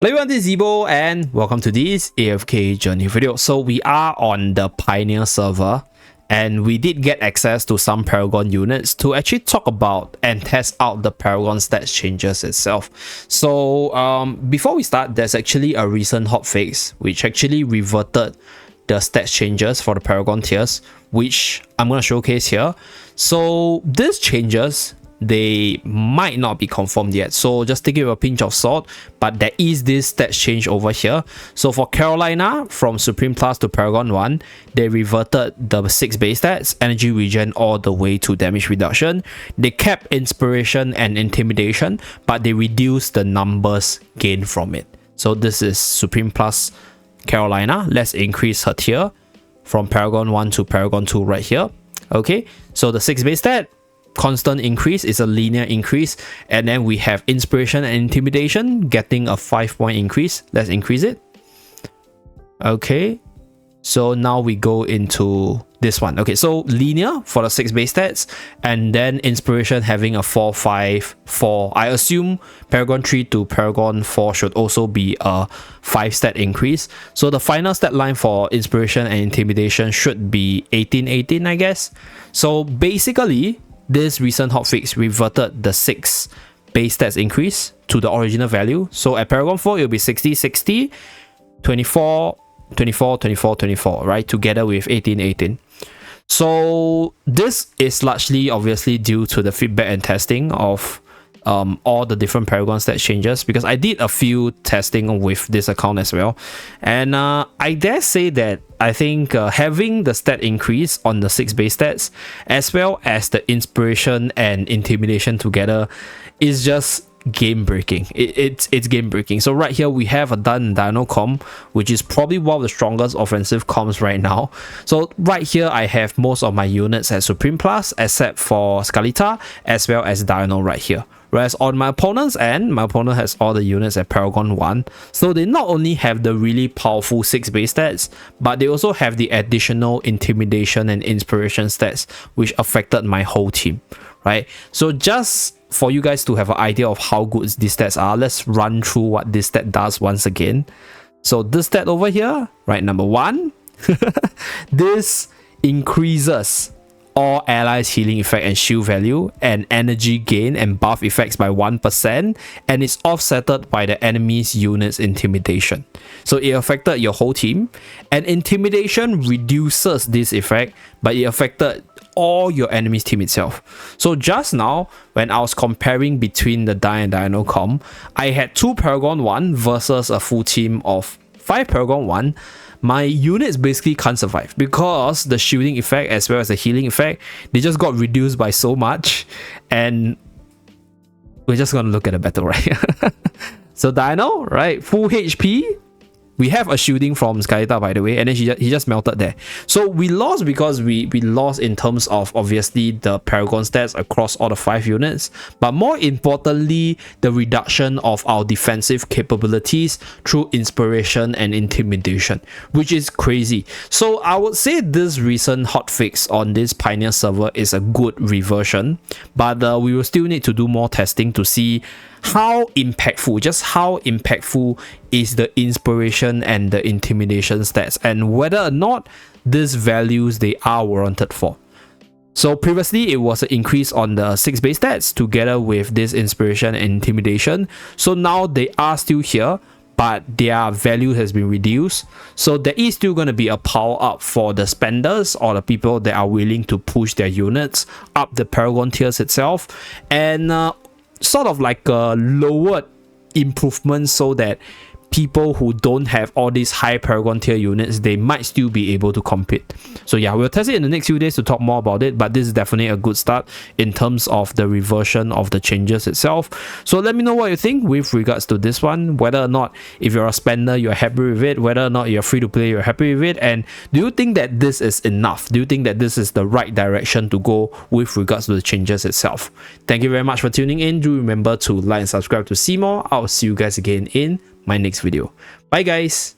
Hello everyone, this is Zeeebo and welcome to this AFK journey video. So we are on the Pioneer server and we did get access to some Paragon units to actually talk about and test out the Paragon stats changes itself. So before we start, there's actually a recent hotfix which actually reverted the stats changes for the Paragon tiers, which I'm going to showcase here. So these changes, they might not be confirmed yet, so just take it with a pinch of salt, but there is this stats change over here. So for Carolina, from Supreme Plus to Paragon 1, they reverted the 6 base stats, energy regen all the way to damage reduction. They kept inspiration and intimidation, but they reduced the numbers gained from it. So this is Supreme Plus Carolina. Let's increase her tier from Paragon 1 to Paragon 2 right here. Okay, so the 6 base stat, constant increase is a linear increase, and then we have inspiration and intimidation getting a 5-point increase. Let's increase it. Okay, so now we go into this one. Okay, so linear for the 6 base stats, and then inspiration having a 4, 5, 4. I assume Paragon 3 to Paragon 4 should also be a 5 stat increase. So the final stat line for inspiration and intimidation should be 18, 18, I guess. So basically, this recent hotfix reverted the 6 base stats increase to the original value. So at Paragon 4, it will be 60, 60, 24, 24, 24, 24, right? Together with 18, 18. So this is largely obviously due to the feedback and testing of all the different Paragon stat changes, because I did a few testing with this account as well, and I dare say that I think having the stat increase on the 6 base stats as well as the inspiration and intimidation together is just game breaking. It's game breaking. So right here we have a Dino comp, which is probably one of the strongest offensive comps right now. So right here I have most of my units at Supreme Plus except for Scalita as well as Dino right here. Whereas on my opponent's end, my opponent has all the units at Paragon 1. So they not only have the really powerful 6 base stats, but they also have the additional intimidation and inspiration stats, which affected my whole team, right? So just for you guys to have an idea of how good these stats are, let's run through what this stat does once again. So this stat over here, right, number 1, this increases all allies healing effect and shield value and energy gain and buff effects by 1%, and it's offsetted by the enemy's units intimidation. So it affected your whole team, and intimidation reduces this effect, but it affected all your enemy's team itself. So just now, when I was comparing between the and Dino comp, I had 2 Paragon 1 versus a full team of 5 Paragon 1. My units basically can't survive because the shielding effect as well as the healing effect, they just got reduced by so much, and we're just gonna look at the battle, right? So Dino, right, full HP. We have a shielding from Scalita, by the way, and then he just melted there. So we lost because we lost in terms of obviously the Paragon stats across all the 5 units, but more importantly, the reduction of our defensive capabilities through inspiration and intimidation, which is crazy. So I would say this recent hotfix on this Pioneer server is a good reversion, but we will still need to do more testing to see how impactful is the inspiration and the intimidation stats, and whether or not these values they are warranted for. So previously it was an increase on the 6 base stats together with this inspiration and intimidation. So now they are still here, but their value has been reduced. So there is still going to be a power up for the spenders or the people that are willing to push their units up the Paragon tiers itself, and sort of like a lowered improvement so that people who don't have all these high Paragon tier units, they might still be able to compete. So yeah, we'll test it in the next few days to talk more about it, but this is definitely a good start in terms of the reversion of the changes itself. So let me know what you think with regards to this one, whether or not if you're a spender you're happy with it, whether or not you're free to play you're happy with it, and do you think that this is enough? Do you think that this is the right direction to go with regards to the changes itself? Thank you very much for tuning in. Do remember to like and subscribe to see more. I'll see you guys again in my next video. Bye guys.